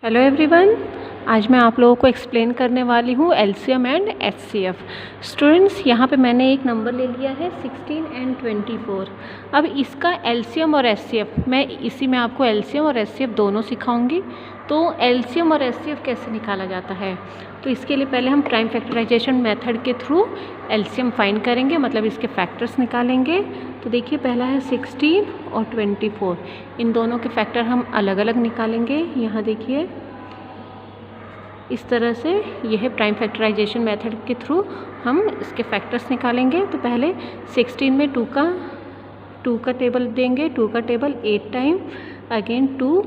Hello everyone, आज मैं आप लोगों को एक्सप्लेन करने वाली हूँ एलसीएम एंड एचसीएफ। स्टूडेंट्स, यहाँ पे मैंने एक नंबर ले लिया है 16 एंड 24। अब इसका एलसीएम और एचसीएफ इसी में आपको एलसीएम और एचसीएफ दोनों सिखाऊंगी। तो एलसीएम और एचसीएफ कैसे निकाला जाता है, तो इसके लिए पहले हम प्राइम फैक्टराइजेशन मेथड के थ्रू एलसीएम फाइंड करेंगे, मतलब इसके फैक्टर्स निकालेंगे। तो देखिए, पहला है 16 और 24, इन दोनों के फैक्टर हम अलग अलग निकालेंगे। यहाँ देखिए, इस तरह से यह है प्राइम फैक्टराइजेशन मेथड के थ्रू हम इसके फैक्टर्स निकालेंगे। तो पहले 16 में 2 का टेबल देंगे, 2 का टेबल 8 टाइम, अगेन 2,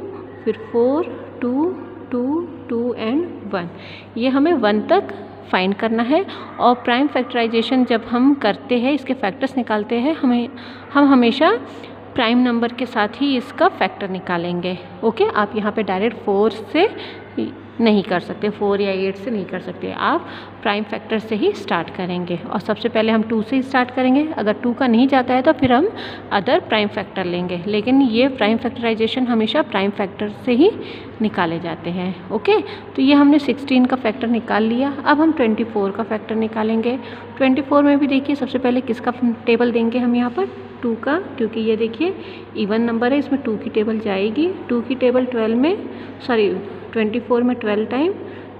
फिर 4, 2, 2, 2 एंड 1। ये हमें 1 तक फाइंड करना है। और प्राइम फैक्टराइजेशन जब हम करते हैं, इसके फैक्टर्स निकालते हैं, हम हमेशा प्राइम नंबर के साथ ही इसका फैक्टर निकालेंगे। ओके, आप यहाँ पे डायरेक्ट 4 से नहीं कर सकते, 4 या 8 से नहीं कर सकते, आप प्राइम फैक्टर से ही स्टार्ट करेंगे। और सबसे पहले हम 2 से ही स्टार्ट करेंगे। अगर 2 का नहीं जाता है तो फिर हम अदर प्राइम फैक्टर लेंगे, लेकिन ये प्राइम फैक्टराइजेशन हमेशा प्राइम फैक्टर से ही निकाले जाते हैं। ओके, तो ये हमने 16 का फैक्टर निकाल लिया। अब हम 24 का फैक्टर निकालेंगे। 24 में भी देखिए, सबसे पहले किसका टेबल देंगे हम यहाँ पर, 2 का, क्योंकि ये देखिए इवन नंबर है, इसमें 2 की टेबल जाएगी। 2 की टेबल 24 में 12 टाइम,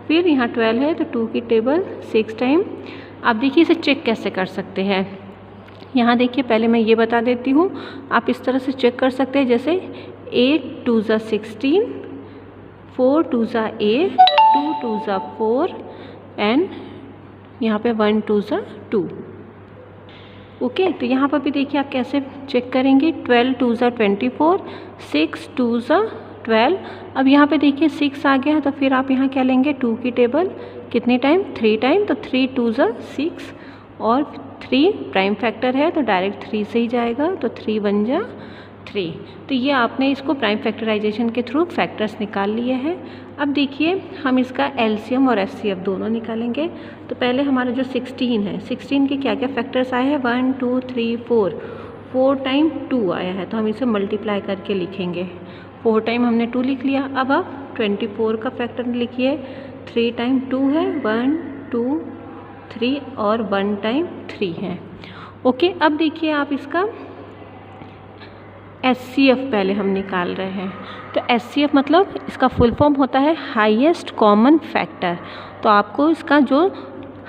फिर यहाँ 12 है तो 2 की टेबल 6 टाइम। आप देखिए इसे चेक कैसे कर सकते हैं। यहाँ देखिए, पहले मैं ये बता देती हूँ, आप इस तरह से चेक कर सकते हैं, जैसे 8 2 ज़ा 16, 4 2 ज़ा 8, 2 2 ज़ा 4 एंड यहाँ पे 1 2 ज़ा 2। ओके, तो यहाँ पर भी देखिए आप कैसे चेक करेंगे, 12 2 ज़ा 24, 6 2 ज़ा 12। अब यहाँ पे देखिए 6 आ गया है, तो फिर आप यहाँ क्या लेंगे, 2 की टेबल कितने टाइम, 3 टाइम, तो 3 2 ज़ा 6 और 3 प्राइम फैक्टर है तो डायरेक्ट 3 से ही जाएगा, तो 3 1 ज़ा 3। तो ये आपने इसको प्राइम फैक्टराइजेशन के थ्रू फैक्टर्स निकाल लिए हैं। अब देखिए, हम इसका एलसीएम और एचसीएफ दोनों निकालेंगे। तो पहले हमारा जो 16 है, 16 के क्या क्या फैक्टर्स आए हैं, 1 2 3 4 टाइम 2 आया है, तो हम इसे मल्टीप्लाई करके लिखेंगे। 4 टाइम हमने 2 लिख लिया। अब आप 24 का फैक्टर लिखिए, 3 टाइम 2 है, 1 2 3 और 1 टाइम 3 है। ओके, अब देखिए आप इसका एचसीएफ पहले हम निकाल रहे हैं। तो एचसीएफ मतलब इसका फुल फॉर्म होता है हाईएस्ट कॉमन फैक्टर। तो आपको इसका जो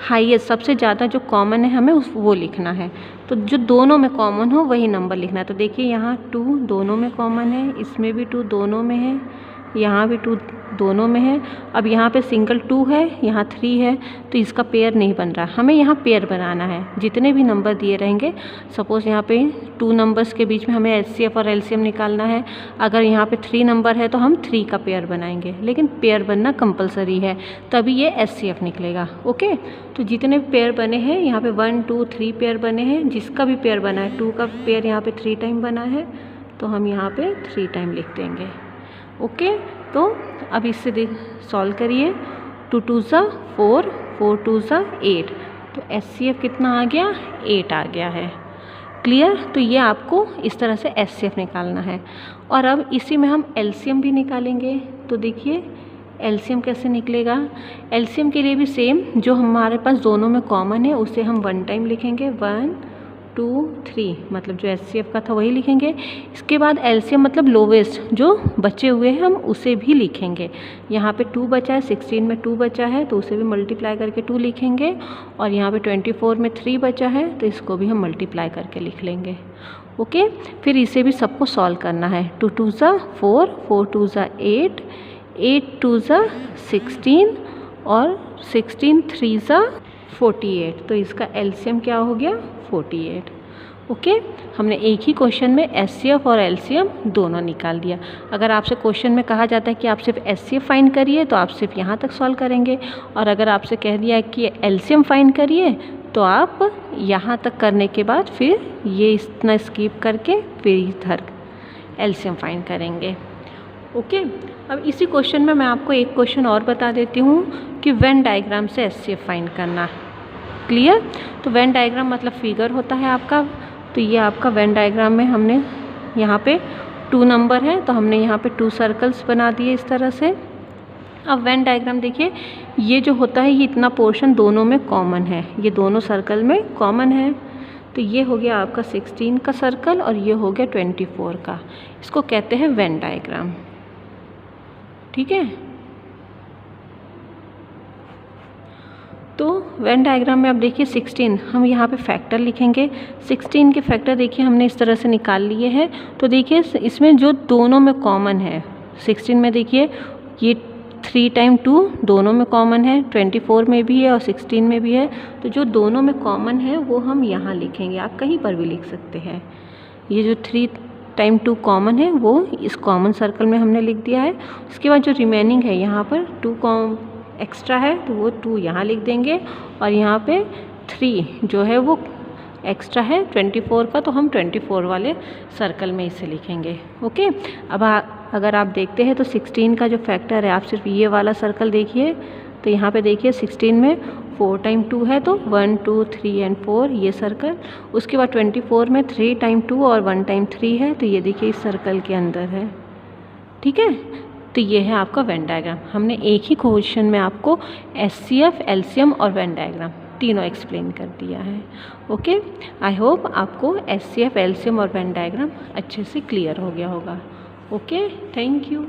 हाईएस्ट, सबसे ज़्यादा जो कॉमन है, हमें वो लिखना है। तो जो दोनों में कॉमन हो वही नंबर लिखना है। तो देखिए, यहाँ 2 दोनों में कॉमन है, इसमें भी 2 दोनों में है, यहाँ भी 2 दोनों में है। अब यहाँ पे सिंगल 2 है, यहाँ 3 है, तो इसका पेयर नहीं बन रहा, हमें यहाँ पेयर बनाना है। जितने भी नंबर दिए रहेंगे, सपोज़ यहाँ पे 2 नंबर्स के बीच में हमें एचसीएफ और एलसीएम निकालना है। अगर यहाँ पे 3 नंबर है तो हम 3 का पेयर बनाएंगे, लेकिन पेयर बनना कंपलसरी है, तभी ये एचसीएफ निकलेगा। ओके, तो जितने पेयर बने हैं, यहाँ पे 1 2 3 पेयर बने हैं। जिसका भी पेयर बना है, 2 का पेयर यहाँ पे 3 टाइम बना है, तो हम यहाँ पे 3 टाइम लिख देंगे। ओके, तो अब इससे सॉल्व करिए, 2 2 ज़ा 4, 4 2 ज़ा 8, तो एचसीएफ कितना आ गया, 8 आ गया है। क्लियर? तो ये आपको इस तरह से एचसीएफ निकालना है। और अब इसी में हम एलसीएम भी निकालेंगे। तो देखिए एलसीएम कैसे निकलेगा। एलसीएम के लिए भी सेम, जो हमारे पास दोनों में कॉमन है उसे हम 1 टाइम लिखेंगे, 1 2 3, मतलब जो एचसीएफ का था वही लिखेंगे। इसके बाद एलसीएम मतलब लोवेस्ट, जो बचे हुए हैं हम उसे भी लिखेंगे। यहाँ पे 2 बचा है, 16 में 2 बचा है, तो उसे भी मल्टीप्लाई करके 2 लिखेंगे। और यहाँ पे 24 में 3 बचा है, तो इसको भी हम मल्टीप्लाई करके लिख लेंगे। ओके, फिर इसे भी सबको सॉल्व करना है। 2 2 ज़ा 4, 4 2 ज़ा 8, 8 2 ज़ा 16 और 16 3 ज़ा 48, तो इसका एलसीएम क्या हो गया, 48। ओके, हमने एक ही क्वेश्चन में एचसीएफ और एलसीएम दोनों निकाल दिया। अगर आपसे क्वेश्चन में कहा जाता है कि आप सिर्फ एचसीएफ फाइंड करिए, तो आप सिर्फ यहाँ तक सॉल्व करेंगे। और अगर आपसे कह दिया है कि एलसीएम फाइंड करिए, तो आप यहाँ तक करने के बाद फिर ये इतना स्किप करके फिर इधर एलसीएम फाइंड करेंगे। ओके, अब इसी क्वेश्चन में मैं आपको एक क्वेश्चन और बता देती हूँ कि वेन डायग्राम से एचसीएफ फाइंड करना। क्लियर? तो वेन डायग्राम मतलब फिगर होता है आपका। तो ये आपका वेन डायग्राम में हमने यहाँ पे 2 नंबर है, तो हमने यहाँ पे 2 सर्कल्स बना दिए इस तरह से। अब वेन डायग्राम देखिए, ये जो होता है ये इतना पोर्शन दोनों में कॉमन है, ये दोनों सर्कल में कॉमन है। तो ये हो गया आपका 16 का सर्कल और ये हो गया 24 का। इसको कहते हैं वेन डायग्राम। ठीक है, तो वेन डायग्राम में अब देखिए 16, हम यहाँ पे फैक्टर लिखेंगे। 16 के फैक्टर देखिए हमने इस तरह से निकाल लिए हैं। तो देखिए इसमें जो दोनों में कॉमन है, 16 में देखिए ये 3 टाइम 2 दोनों में कॉमन है, 24 में भी है और 16 में भी है। तो जो दोनों में कॉमन है वो हम यहाँ लिखेंगे, आप कहीं पर भी लिख सकते हैं। ये जो 3 टाइम 2 कॉमन है वो इस कॉमन सर्कल में हमने लिख दिया है। उसके बाद जो रिमेनिंग है यहाँ पर 2 एक्स्ट्रा है तो वो 2 यहाँ लिख देंगे, और यहाँ पे 3 जो है वो एक्स्ट्रा है 24 का, तो हम 24 वाले सर्कल में इसे लिखेंगे। ओके, अब अगर आप देखते हैं तो 16 का जो फैक्टर है, आप सिर्फ ये वाला सर्कल देखिए, तो यहाँ पे देखिए 16 में 4 टाइम 2 है तो 1 2 3 एंड 4 ये सर्कल। उसके बाद 24 में 3 टाइम 2 और 1 टाइम 3 है, तो ये देखिए इस सर्कल के अंदर है। ठीक है, तो ये है आपका वेन डायग्राम। हमने एक ही क्वेश्चन में आपको एचसीएफ, एलसीएम और वेन डायग्राम तीनों एक्सप्लेन कर दिया है। ओके, आई होप आपको एचसीएफ, एलसीएम और वेन डायग्राम अच्छे से क्लियर हो गया होगा। Okay, thank you.